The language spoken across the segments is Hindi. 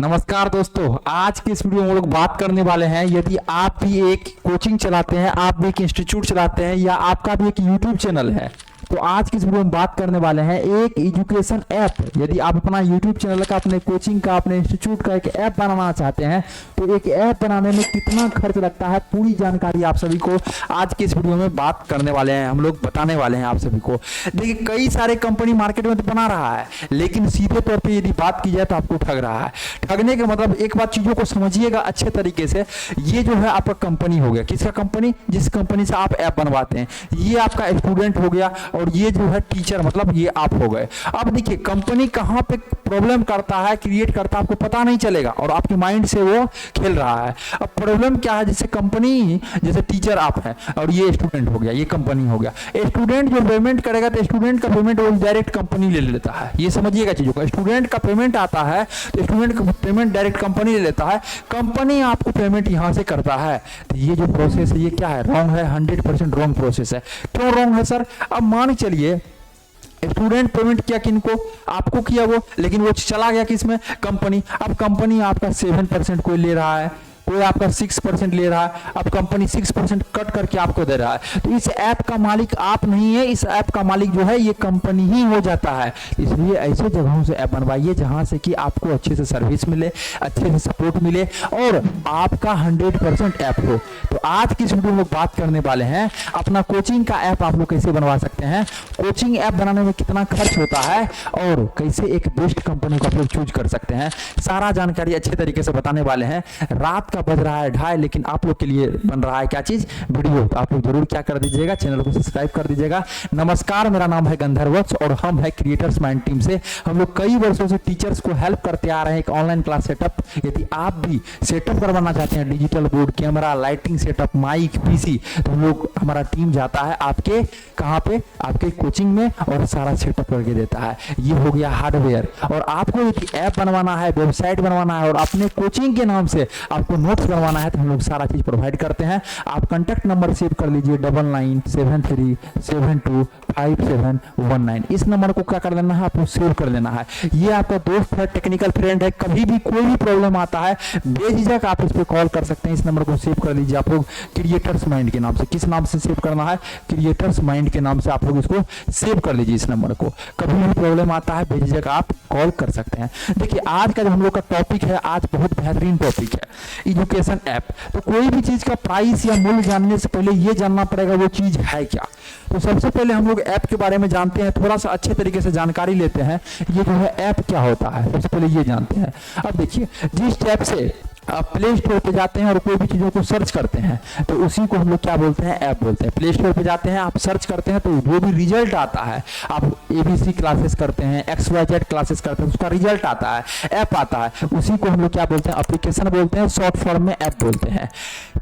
नमस्कार दोस्तों, आज के इस वीडियो में हम लोग बात करने वाले हैं। यदि आप भी एक कोचिंग चलाते हैं, आप भी एक इंस्टीट्यूट चलाते हैं या आपका भी एक यूट्यूब चैनल है, तो आज की इस वीडियो में बात करने वाले हैं एक एजुकेशन ऐप। यदि आप अपना यूट्यूब चैनल का, अपने कोचिंग का, अपने इंस्टीट्यूट का एक ऐप बनाना चाहते हैं तो एक ऐप बनाने में कितना खर्च लगता है, पूरी जानकारी आप सभी को आज की इस वीडियो में बात करने वाले हैं, हम लोग बताने वाले हैं आप सभी को। देखिए, कई सारे कंपनी मार्केट में तो बना रहा है, लेकिन सीधे तौर पर यदि बात की जाए तो आपको ठग रहा है। ठगने का मतलब, एक बात चीजों को समझिएगा अच्छे तरीके से। ये जो है आपका कंपनी हो गया, किसका कंपनी? जिस कंपनी से आप ऐप बनवाते हैं। ये आपका स्टूडेंट हो गया और ये जो है टीचर, मतलब ये आप हो गए। अब देखिए, कंपनी कहां पे प्रॉब्लम करता है, क्रिएट करता है, आपको पता नहीं चलेगा और आपके माइंड से वो खेल रहा है। अब प्रॉब्लम क्या है? जैसे कंपनी, जैसे टीचर आप हैं और ये स्टूडेंट हो गया, ये कंपनी हो गया। स्टूडेंट जो पेमेंट करेगा तो स्टूडेंट का पेमेंट वो डायरेक्ट कंपनी ले लेता है। ये समझिएगा चीजों का। स्टूडेंट का पेमेंट आता है तो स्टूडेंट का पेमेंट डायरेक्ट कंपनी ले लेता है, कंपनी आपको पेमेंट यहां से करता है। तो ये जो प्रोसेस है, ये क्या है? रॉन्ग है, 100% रॉन्ग प्रोसेस है। क्यों रॉन्ग है सर? अब मान चलिए स्टूडेंट पेमेंट किया किनको? आपको किया वो, लेकिन वो चला गया किसमें? कंपनी। अब कंपनी आपका 7% कोई ले रहा है, कोई आपका 6% ले रहा है। अब कंपनी 6% कट करके आपको दे रहा है। तो इस ऐप का मालिक आप नहीं है, इस ऐप का मालिक जो है ये कंपनी ही हो जाता है। इसलिए ऐसे जगहों से ऐप बनवाइए जहां से कि आपको अच्छे से सर्विस मिले, अच्छे से सपोर्ट मिले और आपका 100% ऐप हो। तो आज की इस वीडियो में बात करने वाले हैं अपना कोचिंग का ऐप आप लोग कैसे बनवा सकते हैं, कोचिंग ऐप बनाने में कितना खर्च होता है और कैसे एक बेस्ट कंपनी को आप लोग चूज कर सकते हैं। सारा जानकारी अच्छे तरीके से बताने वाले हैं। रात का बज रहा है 2:30, लेकिन आप लोग के लिए बन रहा है क्या चीज? वीडियो। तो आप लोग जरूर क्या कर दीजिएगा, चैनल को सब्सक्राइब कर दीजिएगा। नमस्कार, मेरा नाम है गंधर्वत्स और हम है क्रिएटर्स माइंड टीम से। हम लोग कई वर्षों से टीचर्स को हेल्प करते आ रहे हैं एक ऑनलाइन क्लास सेटअप। यदि आप भी सेटअप करवाना चाहते हैं, digital board, camera, lighting setup, mic, PC, तो हम लोग, हमारा टीम जाता है आपके कहाँ पे? आपके कोचिंग में और सारा सेटअप करके देता है। ये हो गया हार्डवेयर। और आपको यदि ऐप बनवाना है, वेबसाइट बनवाना है और अपने कोचिंग के नाम से आपको नोट्स बनवाना है, तो हम लोग सारा चीज प्रोवाइड करते हैं। आप कांटेक्ट नंबर सेव कर लीजिए 9973725719। इस नंबर को क्या कर लेना है? आपको सेव कर लेना है। ये आपका दोस्त है, टेक्निकल फ्रेंड है। कभी भी कोई भी प्रॉब्लम आता है, बेझिझक आप इस पे कॉल कर सकते हैं। इस नंबर को सेव कर लीजिए आप लोग क्रिएटर्स माइंड के नाम से। किस नाम से सेव करना है? क्रिएटर्स माइंड के नाम से आप लोग इसको सेव कर लीजिए। इस नंबर को कभी भी प्रॉब्लम आता है, बेझिझक आप कॉल कर सकते हैं। देखिए, आज का जो हम लोग का टॉपिक है, आज बहुत बेहतरीन टॉपिक है, एजुकेशन ऐप। तो कोई भी चीज का प्राइस या मूल्य जानने से पहले ये जानना पड़ेगा वो चीज है क्या। तो सबसे पहले हम लोग ऐप के बारे में जानते हैं, थोड़ा सा अच्छे तरीके से जानकारी लेते हैं। ये जो है ऐप क्या होता है, सबसे पहले ये जानते हैं। अब देखिए, जिस ऐप से आप प्ले स्टोर पे जाते हैं और कोई भी चीज़ों को सर्च करते हैं तो उसी को हम लोग क्या बोलते हैं? ऐप बोलते हैं। प्ले स्टोर पे जाते हैं, आप सर्च करते हैं तो जो भी रिजल्ट आता है, आप ABC क्लासेस करते हैं, XYZ क्लासेस करते हैं, उसका रिजल्ट आता है, ऐप आता है, उसी को हम लोग क्या बोलते हैं? एप्लीकेशन बोलते हैं, शॉर्ट फॉर्म में ऐप बोलते हैं।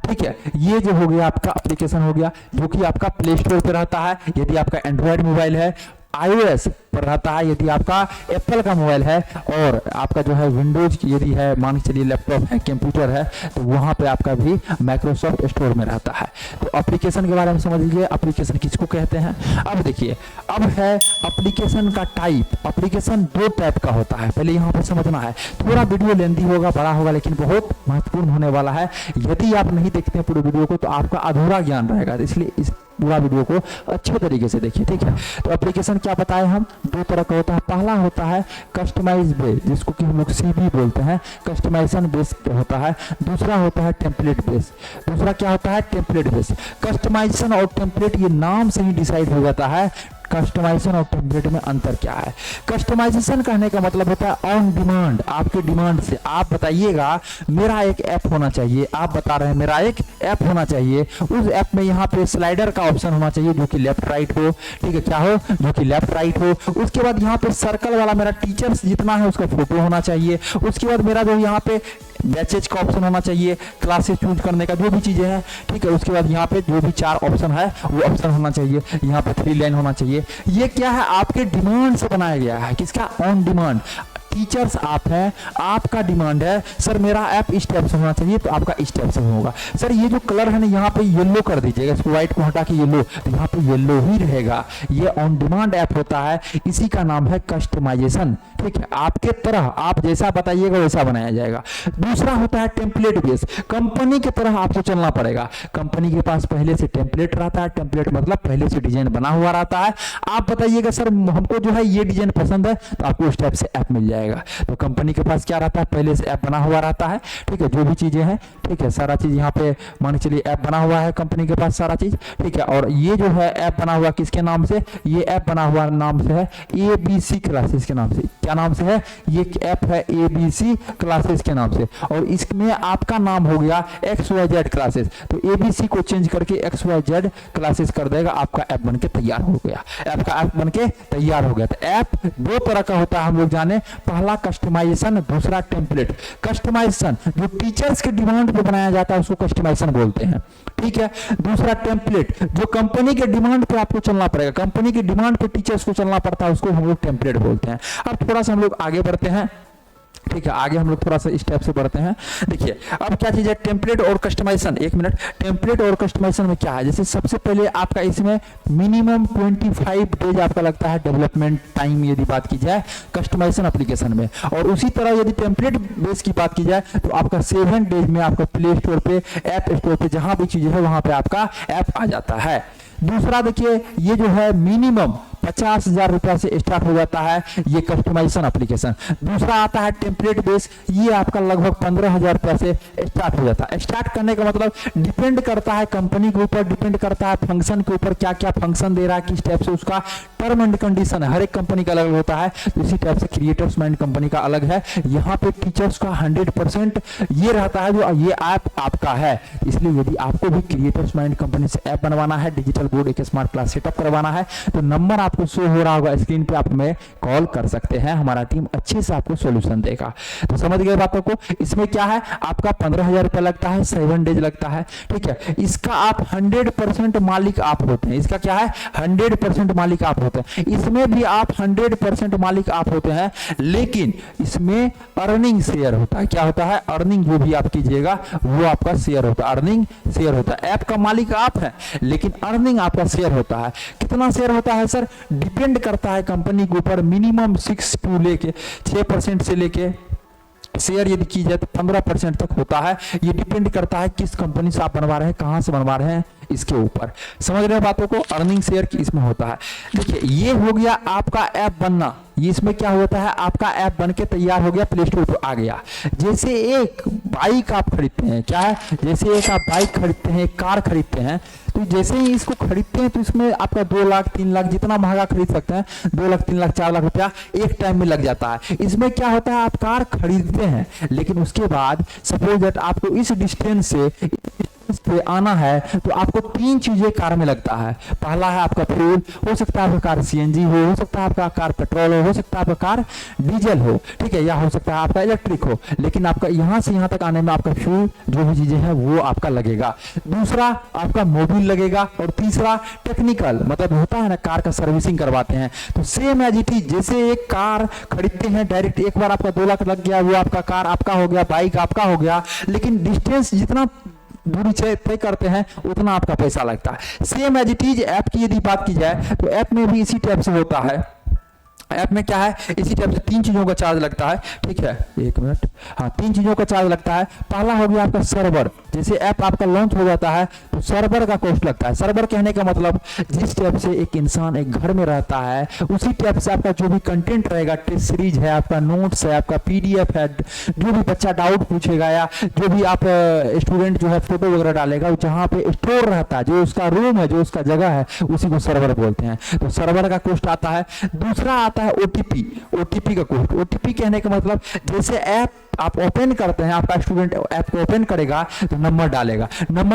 ठीक है, ये जो हो गया आपका एप्लीकेशन हो गया, जो कि आपका प्ले स्टोर पे रहता है। यदि आपका एंड्रॉयड मोबाइल है, iOS पर रहता है। यदि आपका एप्पल का मोबाइल है और आपका जो है विंडोज यदि है, मान के चलिए लैपटॉप है, कंप्यूटर है, तो वहां पे आपका भी माइक्रोसॉफ्ट स्टोर में रहता है। तो एप्लीकेशन के बारे में समझ लीजिए, एप्लीकेशन किसको कहते हैं। अब देखिए, अब है एप्लीकेशन का टाइप। एप्लीकेशन 2 टाइप का होता है, पहले यहाँ पर समझना है। थोड़ा वीडियो लेंथी होगा, बड़ा होगा, लेकिन बहुत महत्वपूर्ण होने वाला है। यदि आप नहीं देखते हैं पूरे वीडियो को तो आपका अधूरा ज्ञान रहेगा, इसलिए इस पूरा वीडियो को अच्छे तरीके से देखिए। ठीक है, तो एप्लीकेशन क्या बताए हम? 2 तरह का होता है। पहला होता है कस्टमाइज बेस, जिसको कि हम लोग CB बोलते हैं, कस्टमाइजेशन बेस होता है। दूसरा होता है टेम्पलेट बेस। दूसरा क्या होता है? Template base. कस्टमाइजेशन और टेम्पलेट ये नाम से ही डिसाइड हो जाता है कस्टमाइजेशन और टेम्पलेट में अंतर क्या है। कस्टमाइजेशन कहने का मतलब होता है ऑन डिमांड, आपके डिमांड से आप बताइएगा मेरा एक ऐप होना चाहिए, आप बता रहे हैं मेरा एक ऐप होना चाहिए। उस ऐप में यहाँ पे स्लाइडर का ऑप्शन होना चाहिए जो कि लेफ्ट राइट हो। ठीक है, क्या हो? जो कि लेफ्ट राइट हो। उसके बाद यहाँ पे सर्कल वाला मेरा टीचर्स जितना है उसका फोटो होना चाहिए। उसके बाद मेरा जो यहाँ पे बैचेज का ऑप्शन होना चाहिए, क्लासेस चूज करने का, जो भी चीजें हैं। ठीक है, उसके बाद यहाँ पे जो भी 4 ऑप्शन है वो ऑप्शन होना चाहिए। यहाँ पे 3 लाइन होना चाहिए। ये क्या है? आपके डिमांड से बनाया गया है। किसका? On demand. टीचर्स आप हैं, आपका डिमांड है सर मेरा ऐप इस टाइप से होना चाहिए, तो आपका इस टाइप से होगा। सर ये जो कलर है ना यहाँ पे येलो कर दीजिएगा, इसको व्हाइट को हटा के येलो, तो यहाँ पे येलो ही रहेगा। ये ऑन डिमांड ऐप होता है, इसी का नाम है कस्टमाइजेशन। ठीक है, आपके तरह आप जैसा बताइएगा वैसा बनाया जाएगा। दूसरा होता है टेम्पलेट बेस, कंपनी की तरह आपको चलना पड़ेगा। कंपनी के पास पहले से टेम्पलेट रहता है, टेम्पलेट मतलब पहले से डिजाइन बना हुआ रहता है। आप बताइएगा सर हमको जो है ये डिजाइन पसंद है, तो आपको उस टाइप से ऐप मिल जाएगा। तो कंपनी के पास क्या रहता है, पहले से ऐप बना हुआ रहता है। ठीक है, जो भी चीजें हैं, ठीक है, सारा चीज यहाँ पे मान के चलिए ऐप बना हुआ है कंपनी के पास सारा चीज। ठीक है, और ये जो है ऐप बना हुआ किसके नाम से, ये ऐप बना हुआ नाम से है ABC क्लासेस के नाम से। क्या नाम से है, ये ऐप है ABC क्लासेस के नाम से, और इसमें आपका नाम हो गया XYZ क्लासेस। तो ABC को चेंज करके XYZ क्लासेस कर देगा, आपका ऐप बनके तैयार हो गया। ऐप का ऐप बनके तैयार हो गया। तो ऐप दो तरह का होता है, हम लोग जाने, पहला कस्टमाइजेशन, दूसरा टेम्पलेट। कस्टमाइजेशन जो टीचर्स के डिमांड पे बनाया जाता है उसको कस्टमाइजेशन बोलते हैं। ठीक है, दूसरा टेम्पलेट जो कंपनी के डिमांड पे आपको चलना पड़ेगा, कंपनी की डिमांड पे टीचर्स को चलना पड़ता है, उसको हम लोग टेम्पलेट बोलते हैं। अब थोड़ा सा हम लोग आगे बढ़ते हैं। ठीक है, आगे हम लोग थोड़ा सा इस टाइप से बढ़ते हैं। देखिए अब क्या चीज है, टेम्पलेट और कस्टमाइजेशन। एक मिनट, टेम्पलेट और कस्टमाइजेशन में क्या है, जैसे सबसे पहले आपका इसमें मिनिमम 25 डेज आपका लगता है डेवलपमेंट टाइम, यदि बात की जाए कस्टमाइजेशन एप्लीकेशन में। और उसी तरह यदि टेम्पलेट बेस की बात की जाए तो आपका 7 डेज में आपका प्ले स्टोर पे, ऐप स्टोर पे, जहां भी चीज है वहां पे आपका ऐप आ जाता है। दूसरा देखिए, ये जो है मिनिमम 50,000 रुपया से स्टार्ट हो जाता है ये कस्टमाइजेशन एप्लीकेशन। दूसरा आता है टेम्पलेट बेस, ये आपका लगभग 15,000 रुपया से स्टार्ट हो जाता है। स्टार्ट करने का मतलब डिपेंड करता है कंपनी के ऊपर, डिपेंड करता है फंक्शन के ऊपर, क्या क्या फंक्शन दे रहा है, किस टाइप से उसका टर्म एंड कंडीशन है, हर एक कंपनी का अलग होता है। इसी टाइप से क्रिएटर्स माइंड कंपनी का अलग है। यहाँ पे टीचर्स का 100% ये रहता है, जो ये ऐप आपका है। इसलिए यदि आपको भी क्रिएटर्स माइंड कंपनी से ऐप बनवाना है, डिजिटल बोर्ड एक स्मार्ट क्लास सेटअप करवाना है, तो नंबर आपको शो हो रहा होगा स्क्रीन पे, आप हमें कॉल कर सकते हैं, हमारा टीम अच्छे से आपको सॉल्यूशन देगा। तो समझ गए बातों को। इसमें क्या है, आपका 15,000 रुपया लगता है, 7 डेज लगता है। ठीक है, इसका आप 100% मालिक आप होते हैं। इसका क्या है, 100% मालिक आप होते हैं। इसमें भी आप 100% मालिक आप होते हैं, लेकिन इसमें अर्निंग शेयर होता है। क्या होता है, अर्निंग जो भी आप कीजिएगा वो आपका शेयर होता है, अर्निंग शेयर होता है। ऐप का मालिक आप हैं, लेकिन अर्निंग आपका शेयर होता है। कितना शेयर होता है सर, डिपेंड करता है कंपनी के ऊपर। मिनिमम 6% से लेके शेयर यदि की जाए तो 15% तक होता है। ये डिपेंड करता है किस कंपनी से आप बनवा रहे हैं, कहां से बनवा रहे हैं, इसके ऊपर। समझ रहे हैं बातों को, अर्निंग शेयर की इसमें होता है। देखिए ये हो गया आपका ऐप बनना। ये इसमें क्या होता है, आपका ऐप बनके तैयार हो गया, प्ले स्टोर पर आ गया। जैसे एक बाइक आप खरीदते हैं, क्या है, जैसे एक आप बाइक खरीदते हैं, एक कार खरीदते हैं, तो जैसे ही इसको खरीदते हैं तो इसमें आपका 2 लाख 3 लाख जितना महंगा खरीद सकते हैं, 2 लाख 3 लाख 4 लाख रुपया एक टाइम में लग जाता है। इसमें क्या होता है, आप कार खरीदते हैं, लेकिन उसके बाद सपोज दैट आपको इस डिस्टेंस से पे आना है, तो आपको 3 चीजें कार में लगता है। पहला है आपका फ्यूल, हो सकता है आपका कार CNG हो सकता है आपका कार पेट्रोल हो सकता है आपका कार डीजल हो, ठीक है, या हो सकता है आपका इलेक्ट्रिक हो, लेकिन आपका यहां से यहां तक आने में आपका फ्यूल जो भी चीजें हैं वो आपका लगेगा। दूसरा आपका मोबिल लगेगा, और तीसरा टेक्निकल, मतलब होता है ना कार का सर्विसिंग करवाते हैं। तो सेम एज इट इज, जैसे एक कार खरीदते हैं डायरेक्ट एक बार आपका 2 लाख लग गया, वो आपका कार आपका हो गया, बाइक आपका हो गया, लेकिन डिस्टेंस जितना दूरी तय करते हैं उतना आपका पैसा लगता है। Same as it is app की यदि बात की जाए तो ऐप में भी इसी टाइप से होता है। ऐप में क्या है, इसी टाइप से 3 चीजों का चार्ज लगता है। ठीक है, एक मिनट, हाँ 3 चीजों का चार्ज लगता है। पहला हो गया आपका सर्वर। जैसे ऐप आपका लॉन्च हो जाता है तो सर्वर का कॉस्ट लगता है। सर्वर कहने का मतलब जिस टाइप से एक इंसान एक घर में रहता है, उसी टाइप से आपका जो भी कंटेंट रहेगा, टेस्ट सीरीज है, आपका नोट्स है, आपका PDF है, जो भी बच्चा डाउट पूछेगा या जो भी आप स्टूडेंट जो है फोटो वगैरह डालेगा, जहाँ पे स्टोर रहता है, जो उसका रूम है, जो उसका जगह है, उसी को सर्वर बोलते हैं। तो सर्वर का कॉस्ट आता है। दूसरा आता है OTP। OTP का कॉस्ट। OTP कहने का मतलब जैसे ऐप आप ओपन करते हैं, आपका स्टूडेंट ऐप को ओपन करेगा तो नंबर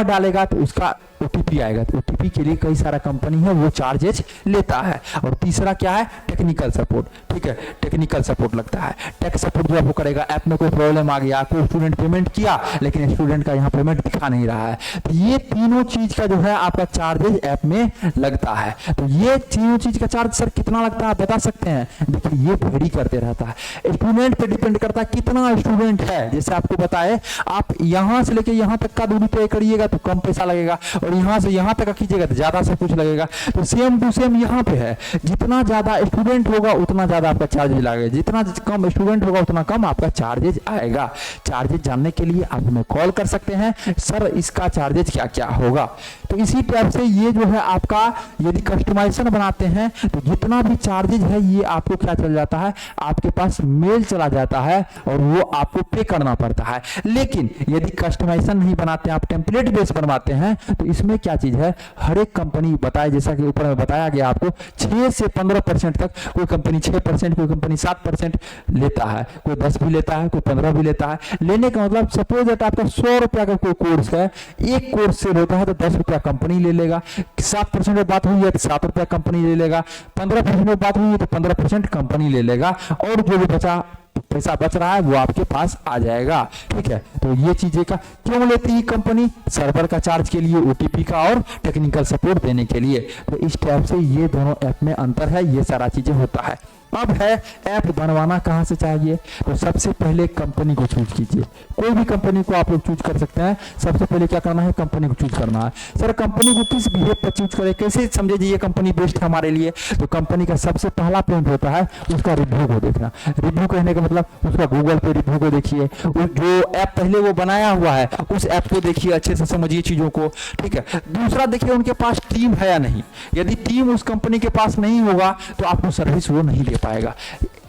डालेगा तो उसका ओटीपी आएगा। तो ओटीपी के लिए कई सारा कंपनी है वो चार्जेज लेता है। और तीसरा क्या है, टेक्निकल सपोर्ट। ठीक है, टेक्निकल सपोर्ट लगता है। टेक सपोर्ट जो आपको करेगा, ऐप में कोई प्रॉब्लम आ गया, कोई स्टूडेंट पेमेंट किया लेकिन स्टूडेंट का यहाँ पेमेंट दिखा नहीं रहा है, तो ये तीनों चीज का जो है आपका चार्जेज ऐप में लगता है। तो ये तीनों चीज का चार्ज सर कितना लगता है आप बता सकते हैं? देखिए ये वेरी करते रहता है, स्टूडेंट पे डिपेंड करता है कितना स्टूडेंट है। जैसे आपको बताए, आप यहां से लेके यहां तक का दूरी तय करिएगा तो कम पैसा लगेगा, और यहां से यहां तक कीजिएगा तो ज्यादा से कुछ लगेगा। तो सेम टू सेम यहां पे है, जितना ज्यादा स्टूडेंट होगा उतना ज्यादा आपका चार्जेज लगेगा, जितना कम स्टूडेंट होगा उतना कम आपका चार्जेज आएगा। चार्जेज जानने के लिए आप हमें कॉल कर सकते हैं, सर इसका चार्जेज क्या क्या होगा। तो इसी टाइप से ये जो है आपका यदि कस्टमाइजेशन बनाते हैं तो जितना भी चार्जेज है ये आपको क्या चल जाता है, आपके पास मेल चला जाता है और वो आपको पे करना पड़ता है। लेकिन यदि कस्टमाइजेशन नहीं बनाते हैं, आप टेम्पलेट बेस बनवाते हैं, तो इसमें क्या चीज है, हर एक कंपनी बताए, जैसा कि ऊपर में बताया गया आपको 6 से 15% तक, कोई कंपनी 6%, कोई कंपनी 7% लेता है, कोई 10 भी लेता है, कोई 15 भी लेता है। लेने का मतलब सपोज दैट आपका 100 रुपया का कोई कोर्स है, एक कोर्स सेल होता है तो 10 रुपया कंपनी ले लेगा, 7% बात हुई है तो 7 रुपया कंपनी ले लेगा, 15% बात हुई है तो 15% कंपनी ले लेगा, और जो भी पैसा बच रहा है वो आपके पास आ जाएगा। ठीक है, तो ये चीजें का क्यों लेती है कंपनी, सर्वर का चार्ज के लिए, ओटीपी का और टेक्निकल सपोर्ट देने के लिए। तो इस टाइप से ये दोनों ऐप में अंतर है, ये सारा चीजें होता है। अब है ऐप बनवाना कहां से चाहिए, तो सबसे पहले कंपनी को चूज कीजिए। कोई भी कंपनी को आप लोग चूज कर सकते हैं। सबसे पहले क्या करना है, कंपनी को चूज करना है। सर कंपनी को किस बिहेव पर चूज करें, कैसे समझे जी ये कंपनी बेस्ट है हमारे लिए? तो कंपनी का सबसे पहला पॉइंट होता है उसका रिव्यू को देखना। रिव्यू कहने का मतलब उसका गूगल पे रिव्यू को देखिए, जो ऐप पहले वो बनाया हुआ है उस ऐप को देखिए, अच्छे से समझिए चीजों को। ठीक है, दूसरा देखिए उनके पास टीम है या नहीं। यदि टीम उस कंपनी के पास नहीं होगा तो आपको सर्विस वो नहीं दे पाएगा।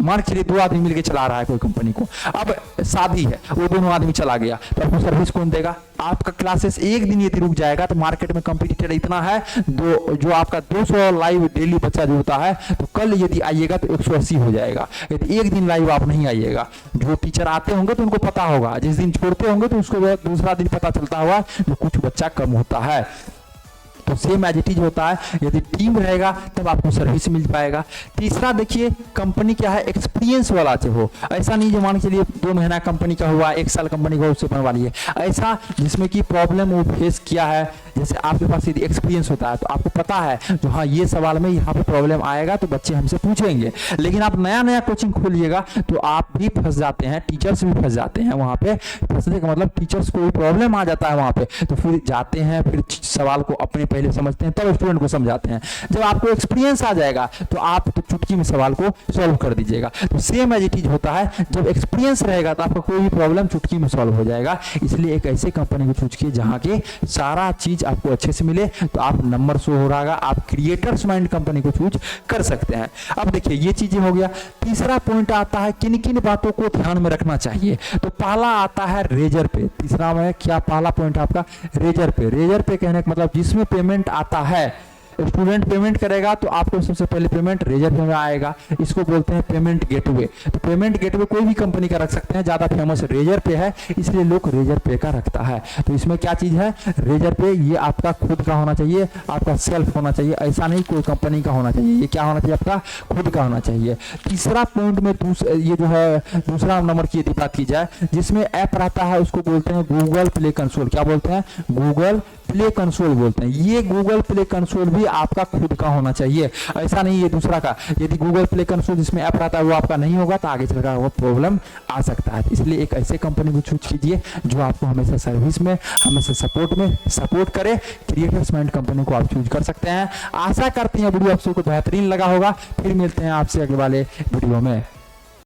मान के लिए 2 आदमी मिलकर चला रहा है कोई कंपनी को, अब शादी है, वो दोनों आदमी चला गया तो आपको सर्विस कौन देगा? आपका क्लासेस एक दिन यदि रुक जाएगा तो मार्केट में कंपटीटर इतना है, जो आपका 200 लाइव डेली बच्चा जो होता है, तो कल यदि आइएगा तो 180 हो जाएगा। यदि एक दिन लाइव आप नहीं आइएगा, जो टीचर आते होंगे तो उनको पता होगा, जिस दिन छोड़ते होंगे तो उसको दूसरा दिन पता चलता होगा जो कुछ बच्चा कम होता है। तो सेम एज इट इज होता है, यदि टीम रहेगा तब आपको सर्विस मिल पाएगा। तीसरा देखिए कंपनी क्या है, एक्सपीरियंस वाला जो हो, ऐसा नहीं जो मान के लिए 2 महीना कंपनी का हुआ, 1 साल कंपनी का उससे बनवा लिए, ऐसा जिसमें कि प्रॉब्लम वो फेस किया है। जैसे आपके पास यदि एक्सपीरियंस होता है तो आपको पता है जो हाँ ये सवाल में यहाँ पे प्रॉब्लम आएगा तो बच्चे हमसे पूछेंगे। लेकिन आप नया नया कोचिंग खोलिएगा तो आप भी फंस जाते हैं, टीचर्स भी फंस जाते हैं। वहाँ पे फंसने का मतलब टीचर्स को भी प्रॉब्लम आ जाता है वहाँ पे, तो फिर जाते हैं, फिर सवाल को अपने पहले समझते हैं तब स्टूडेंट को समझाते हैं। जब आपको एक्सपीरियंस आ जाएगा तो आप तो चुटकी में सवाल को सॉल्व कर दीजिएगा। तो सेम एज इट इज होता है, जब एक्सपीरियंस रहेगा तो आपका कोई भी प्रॉब्लम चुटकी में सॉल्व हो जाएगा। इसलिए एक ऐसे कंपनी को चूज कीजिए जहाँ के सारा चीज आपको अच्छे से मिले। तो आप नंबर शो हो रहा, आप क्रिएटर्स माइंड कंपनी को चूज कर सकते हैं। अब देखिए ये चीजें हो गया। तीसरा पॉइंट आता है किन किन बातों को ध्यान में रखना चाहिए। तो पहला आता है रेजर पे। तीसरा में क्या पहला पॉइंट आपका, रेजर पे। रेजर पे कहने का मतलब जिसमें पेमेंट आता है, स्टूडेंट पेमेंट करेगा तो आपको सबसे पहले पेमेंट रेजर पे में आएगा। इसको बोलते हैं पेमेंट गेटवे। तो पेमेंट गेटवे कोई भी कंपनी का रख सकते हैं, ज्यादा फेमस रेजर पे है इसलिए लोग रेजर पे का रखता है। तो इसमें क्या चीज है, रेजर पे ये आपका खुद का होना चाहिए, आपका सेल्फ होना चाहिए, ऐसा नहीं कोई कंपनी का होना चाहिए। ये क्या होना चाहिए, आपका खुद का होना चाहिए। तीसरा पॉइंट में ये जो है दूसरा नंबर की यदि बात की जाए, जिसमें ऐप रहता है उसको बोलते हैं गूगल प्ले कंसोल। क्या बोलते हैं, गूगल प्ले कंसोल बोलते हैं। ये गूगल प्ले कंसोल भी आपका खुद का होना चाहिए, ऐसा नहीं ये दूसरा का। यदि गूगल प्ले कंसोल जिसमें ऐप रहता है वो आपका नहीं होगा तो आगे चलकर वो प्रॉब्लम आ सकता है। इसलिए एक ऐसे कंपनी को चूज कीजिए जो आपको हमेशा सर्विस में, हमेशा सपोर्ट में सपोर्ट करे। क्रिएटर्स माइंड कंपनी को आप चूज कर सकते हैं। आशा करते हैं वीडियो आपको बेहतरीन लगा होगा। फिर मिलते हैं आपसे अगले वाले वीडियो में।